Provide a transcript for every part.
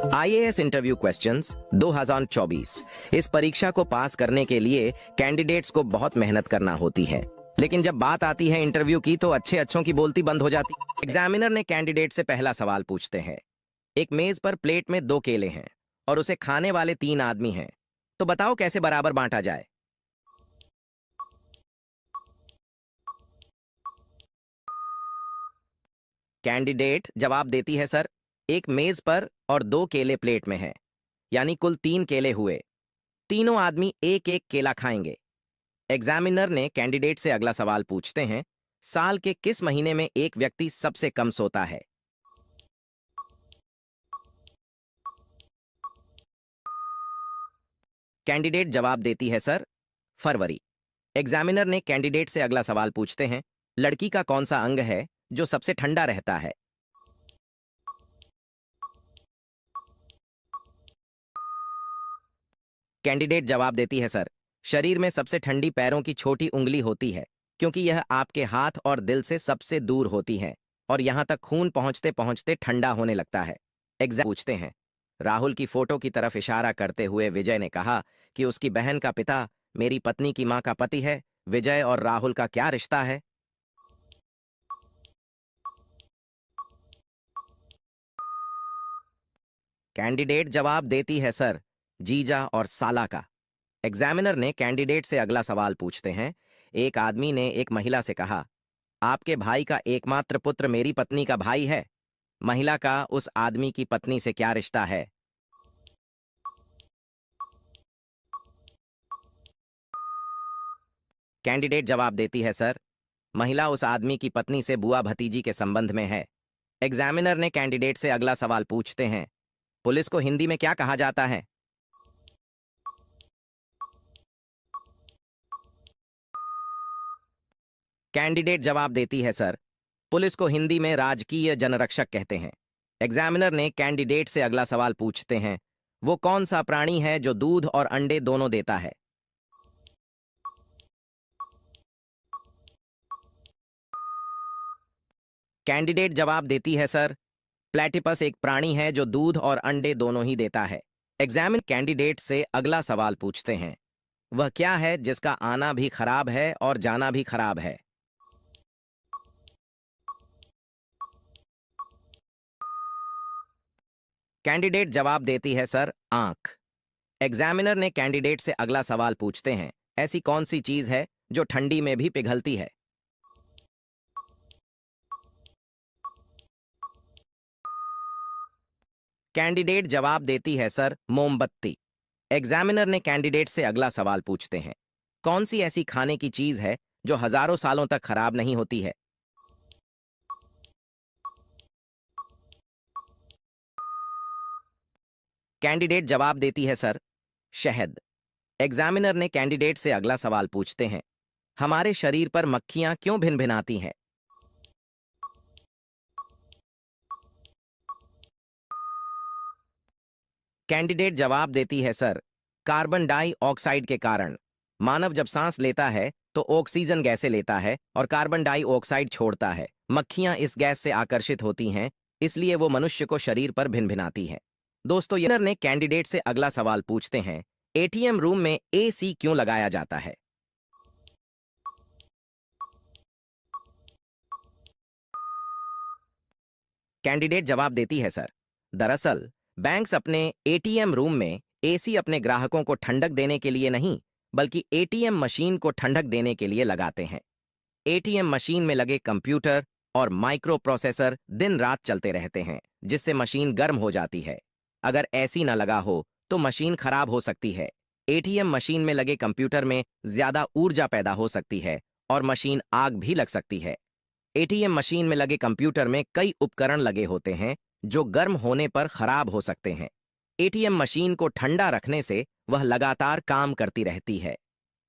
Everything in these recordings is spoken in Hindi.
IAS interview questions 2024। इस परीक्षा को पास करने के लिए कैंडिडेट्स को बहुत मेहनत करना होती है, लेकिन जब बात आती है इंटरव्यू की तो अच्छों की बोलती बंद हो जाती। एग्जामिनर ने कैंडिडेट से पहला सवाल पूछते हैं, एक मेज पर प्लेट में 2 केले हैं और उसे खाने वाले 3 आदमी हैं, तो बताओ कैसे बराबर बांटा जाए। कैंडिडेट जवाब देती है, सर, एक मेज पर और 2 केले प्लेट में हैं, यानी कुल 3 केले हुए। तीनों आदमी एक एक केला खाएंगे। एग्जामिनर ने कैंडिडेट से अगला सवाल पूछते हैं, साल के किस महीने में एक व्यक्ति सबसे कम सोता है। कैंडिडेट जवाब देती है, सर, फरवरी। एग्जामिनर ने कैंडिडेट से अगला सवाल पूछते हैं, लड़की का कौन सा अंग है जो सबसे ठंडा रहता है। कैंडिडेट जवाब देती है, सर, शरीर में सबसे ठंडी पैरों की छोटी उंगली होती है, क्योंकि यह आपके हाथ और दिल से सबसे दूर होती है और यहां तक खून पहुंचते पहुंचते ठंडा होने लगता है। एग्जाम पूछते हैं, राहुल की फोटो की तरफ इशारा करते हुए विजय ने कहा कि उसकी बहन का पिता मेरी पत्नी की मां का पति है। विजय और राहुल का क्या रिश्ता है। कैंडिडेट जवाब देती है, सर, जीजा और साला का। एग्जामिनर ने कैंडिडेट से अगला सवाल पूछते हैं, एक आदमी ने एक महिला से कहा, आपके भाई का एकमात्र पुत्र मेरी पत्नी का भाई है। महिला का उस आदमी की पत्नी से क्या रिश्ता है। कैंडिडेट जवाब देती है, सर, महिला उस आदमी की पत्नी से बुआ भतीजी के संबंध में है। एग्जामिनर ने कैंडिडेट से अगला सवाल पूछते हैं, पुलिस को हिंदी में क्या कहा जाता है। कैंडिडेट जवाब देती है, सर, पुलिस को हिंदी में राजकीय जनरक्षक कहते हैं। एग्जामिनर ने कैंडिडेट से अगला सवाल पूछते हैं, वो कौन सा प्राणी है जो दूध और अंडे दोनों देता है। कैंडिडेट जवाब देती है, सर, प्लेटिपस एक प्राणी है जो दूध और अंडे दोनों ही देता है। एग्जामिन कैंडिडेट से अगला सवाल पूछते हैं, वह क्या है जिसका आना भी खराब है और जाना भी खराब है। कैंडिडेट जवाब देती है, सर, आंख। एग्जामिनर ने कैंडिडेट से अगला सवाल पूछते हैं, ऐसी कौन सी चीज है जो ठंडी में भी पिघलती है। कैंडिडेट जवाब देती है, सर, मोमबत्ती। एग्जामिनर ने कैंडिडेट से अगला सवाल पूछते हैं, कौन सी ऐसी खाने की चीज है जो हजारों सालों तक खराब नहीं होती है। कैंडिडेट जवाब देती है, सर, शहद। एग्जामिनर ने कैंडिडेट से अगला सवाल पूछते हैं, हमारे शरीर पर मक्खियां क्यों भिनभिनाती हैं। कैंडिडेट जवाब देती है, सर, कार्बन डाइऑक्साइड के कारण। मानव जब सांस लेता है तो ऑक्सीजन गैसें लेता है और कार्बन डाइऑक्साइड छोड़ता है। मक्खियां इस गैस से आकर्षित होती हैं, इसलिए वो मनुष्य को शरीर पर भिनभिनाती है। दोस्तों, यनर ने कैंडिडेट से अगला सवाल पूछते हैं, एटीएम रूम में एसी क्यों लगाया जाता है। कैंडिडेट जवाब देती है, सर, दरअसल बैंक्स अपने एटीएम रूम में एसी अपने ग्राहकों को ठंडक देने के लिए नहीं, बल्कि एटीएम मशीन को ठंडक देने के लिए लगाते हैं। एटीएम मशीन में लगे कंप्यूटर और माइक्रो प्रोसेसर दिन रात चलते रहते हैं, जिससे मशीन गर्म हो जाती है। अगर एसी न लगा हो तो मशीन खराब हो सकती है। एटीएम मशीन में लगे कंप्यूटर में ज्यादा ऊर्जा पैदा हो सकती है और मशीन आग भी लग सकती है। एटीएम मशीन में लगे कंप्यूटर में कई उपकरण लगे होते हैं जो गर्म होने पर खराब हो सकते हैं। एटीएम मशीन को ठंडा रखने से वह लगातार काम करती रहती है।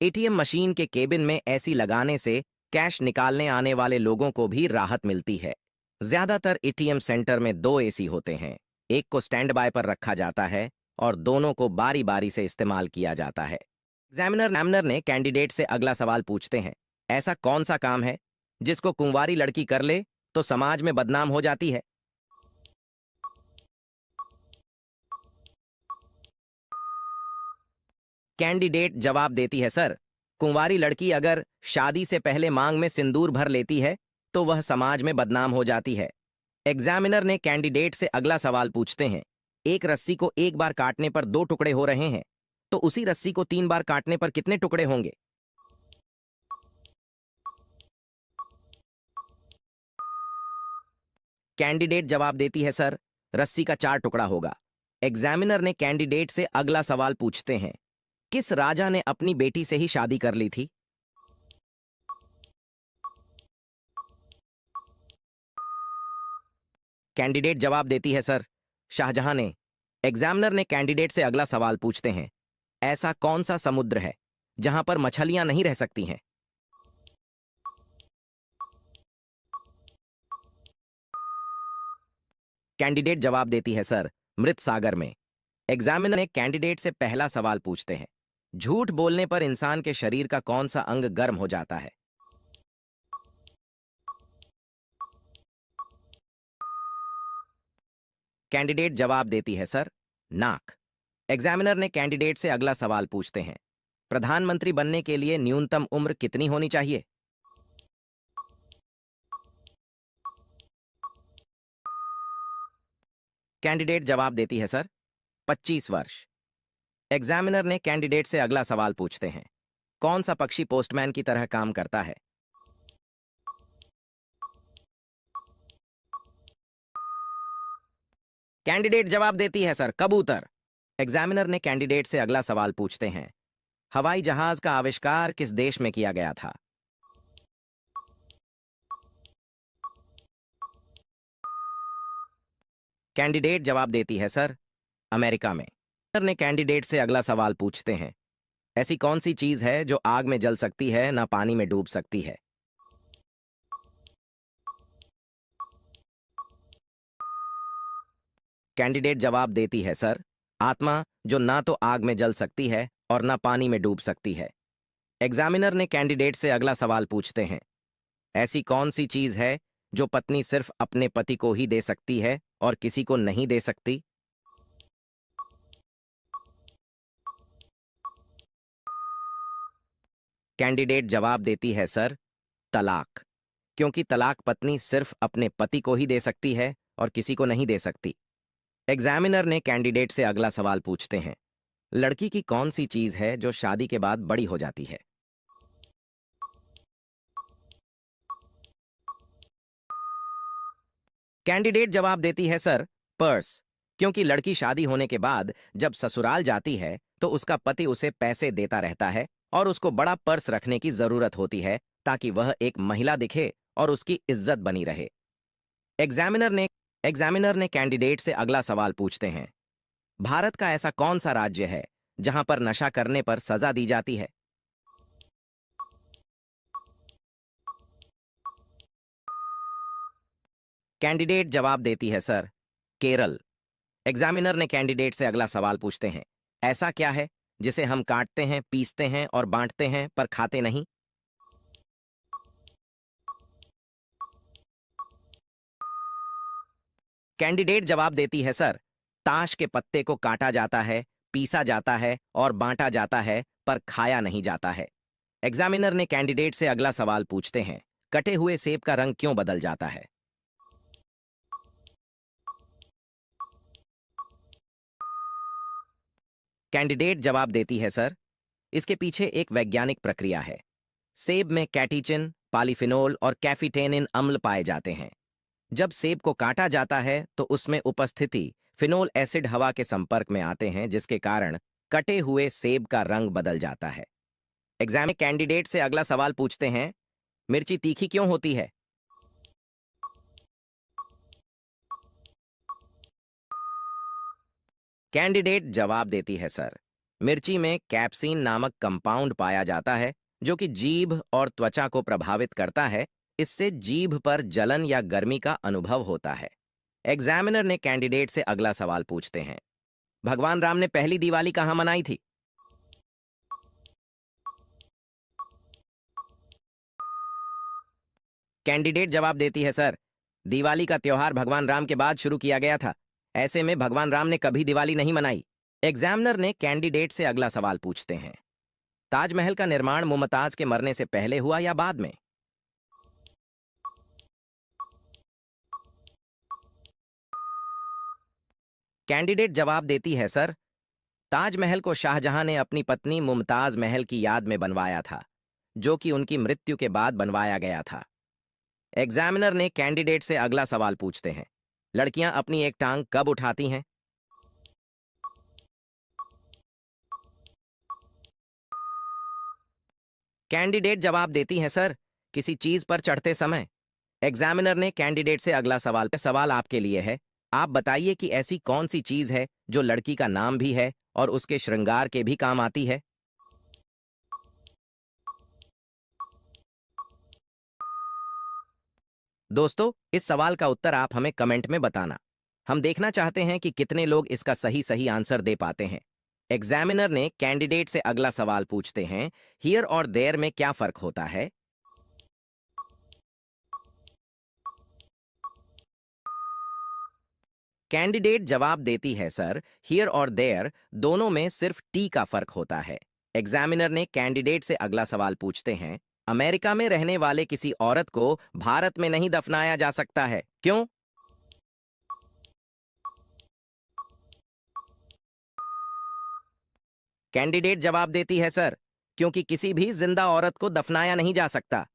एटीएम मशीन के केबिन में एसी लगाने से कैश निकालने आने वाले लोगों को भी राहत मिलती है। ज्यादातर एटीएम सेंटर में 2 एसी होते हैं, एक को स्टैंड बाय पर रखा जाता है और दोनों को बारी बारी से इस्तेमाल किया जाता है। एग्जामिनर ने कैंडिडेट से अगला सवाल पूछते हैं, ऐसा कौन सा काम है जिसको कुंवारी लड़की कर ले तो समाज में बदनाम हो जाती है। कैंडिडेट जवाब देती है, सर, कुंवारी लड़की अगर शादी से पहले मांग में सिंदूर भर लेती है तो वह समाज में बदनाम हो जाती है। एग्जामिनर ने कैंडिडेट से अगला सवाल पूछते हैं, एक रस्सी को एक बार काटने पर 2 टुकड़े हो रहे हैं, तो उसी रस्सी को 3 बार काटने पर कितने टुकड़े होंगे? कैंडिडेट जवाब देती है, सर, रस्सी का 4 टुकड़ा होगा। एग्जामिनर ने कैंडिडेट से अगला सवाल पूछते हैं, किस राजा ने अपनी बेटी से ही शादी कर ली थी? कैंडिडेट जवाब देती है, सर, शाहजहां ने। एग्जामिनर ने कैंडिडेट से अगला सवाल पूछते हैं, ऐसा कौन सा समुद्र है जहां पर मछलियां नहीं रह सकती हैं? कैंडिडेट जवाब देती है, सर, मृत सागर में। एग्जामिनर ने कैंडिडेट से पहला सवाल पूछते हैं, झूठ बोलने पर इंसान के शरीर का कौन सा अंग गर्म हो जाता है? कैंडिडेट जवाब देती है, सर, नाक। एग्जामिनर ने कैंडिडेट से अगला सवाल पूछते हैं, प्रधानमंत्री बनने के लिए न्यूनतम उम्र कितनी होनी चाहिए? कैंडिडेट जवाब देती है, सर, 25 वर्ष। एग्जामिनर ने कैंडिडेट से अगला सवाल पूछते हैं, कौन सा पक्षी पोस्टमैन की तरह काम करता है? कैंडिडेट जवाब देती है, सर, कबूतर। एग्जामिनर ने कैंडिडेट से अगला सवाल पूछते हैं, हवाई जहाज का आविष्कार किस देश में किया गया था? कैंडिडेट जवाब देती है, सर, अमेरिका में। एग्जामिनर ने कैंडिडेट से अगला सवाल पूछते हैं, ऐसी कौन सी चीज है जो आग में जल सकती है ना पानी में डूब सकती है? कैंडिडेट जवाब देती है, सर, आत्मा, जो ना तो आग में जल सकती है और ना पानी में डूब सकती है। एग्जामिनर ने कैंडिडेट से अगला सवाल पूछते हैं, ऐसी कौन सी चीज है जो पत्नी सिर्फ अपने पति को ही दे सकती है और किसी को नहीं दे सकती? कैंडिडेट जवाब देती है, सर, तलाक। क्योंकि तलाक पत्नी सिर्फ अपने पति को ही दे सकती है और किसी को नहीं दे सकती। एग्जामिनर ने कैंडिडेट से अगला सवाल पूछते हैं, लड़की की कौन सी चीज है जो शादी के बाद बड़ी हो जाती है? कैंडिडेट जवाब देती है, सर, पर्स। क्योंकि लड़की शादी होने के बाद जब ससुराल जाती है तो उसका पति उसे पैसे देता रहता है और उसको बड़ा पर्स रखने की जरूरत होती है ताकि वह एक महिला दिखे और उसकी इज्जत बनी रहे। एग्जामिनर ने एग्जामिनर ने कैंडिडेट से अगला सवाल पूछते हैं, भारत का ऐसा कौन सा राज्य है जहां पर नशा करने पर सजा दी जाती है? कैंडिडेट जवाब देती है, सर, केरल। एग्जामिनर ने कैंडिडेट से अगला सवाल पूछते हैं, ऐसा क्या है जिसे हम काटते हैं, पीसते हैं और बांटते हैं पर खाते नहीं? कैंडिडेट जवाब देती है, सर, ताश के पत्ते को काटा जाता है, पीसा जाता है और बांटा जाता है पर खाया नहीं जाता है। एग्जामिनर ने कैंडिडेट से अगला सवाल पूछते हैं, कटे हुए सेब का रंग क्यों बदल जाता है? कैंडिडेट जवाब देती है, सर, इसके पीछे एक वैज्ञानिक प्रक्रिया है। सेब में कैटीचिन, पॉलीफिनोल और कैफीटेनिन अम्ल पाए जाते हैं। जब सेब को काटा जाता है तो उसमें उपस्थिति फिनोल एसिड हवा के संपर्क में आते हैं जिसके कारण कटे हुए सेब का रंग बदल जाता है। एग्जाम में कैंडिडेट से अगला सवाल पूछते हैं, मिर्ची तीखी क्यों होती है? कैंडिडेट जवाब देती है, सर, मिर्ची में कैप्सीन नामक कंपाउंड पाया जाता है जो कि जीभ और त्वचा को प्रभावित करता है। इससे जीभ पर जलन या गर्मी का अनुभव होता है। एग्जामिनर ने कैंडिडेट से अगला सवाल पूछते हैं, भगवान राम ने पहली दिवाली कहां मनाई थी? कैंडिडेट जवाब देती है, सर, दिवाली का त्योहार भगवान राम के बाद शुरू किया गया था। ऐसे में भगवान राम ने कभी दिवाली नहीं मनाई। एग्जामिनर ने कैंडिडेट से अगला सवाल पूछते हैं। ताजमहल का निर्माण मुमताज के मरने से पहले हुआ या बाद में? कैंडिडेट जवाब देती है, सर, ताजमहल को शाहजहां ने अपनी पत्नी मुमताज महल की याद में बनवाया था, जो कि उनकी मृत्यु के बाद बनवाया गया था। एग्जामिनर ने कैंडिडेट से अगला सवाल पूछते हैं। लड़कियां अपनी एक टांग कब उठाती हैं? कैंडिडेट जवाब देती हैं, सर, किसी चीज पर चढ़ते समय। एग्जामिनर ने कैंडिडेट से अगला सवाल सवाल आपके लिए है। आप बताइए कि ऐसी कौन सी चीज है जो लड़की का नाम भी है और उसके श्रृंगार के भी काम आती है? दोस्तों, इस सवाल का उत्तर आप हमें कमेंट में बताना। हम देखना चाहते हैं कि कितने लोग इसका सही सही आंसर दे पाते हैं। एग्जामिनर ने कैंडिडेट से अगला सवाल पूछते हैं, हियर और देयर में क्या फर्क होता है? कैंडिडेट जवाब देती है, सर, हियर और देयर दोनों में सिर्फ टी का फर्क होता है। एग्जामिनर ने कैंडिडेट से अगला सवाल पूछते हैं, अमेरिका में रहने वाले किसी औरत को भारत में नहीं दफनाया जा सकता है, क्यों? कैंडिडेट जवाब देती है, सर, क्योंकि किसी भी जिंदा औरत को दफनाया नहीं जा सकता।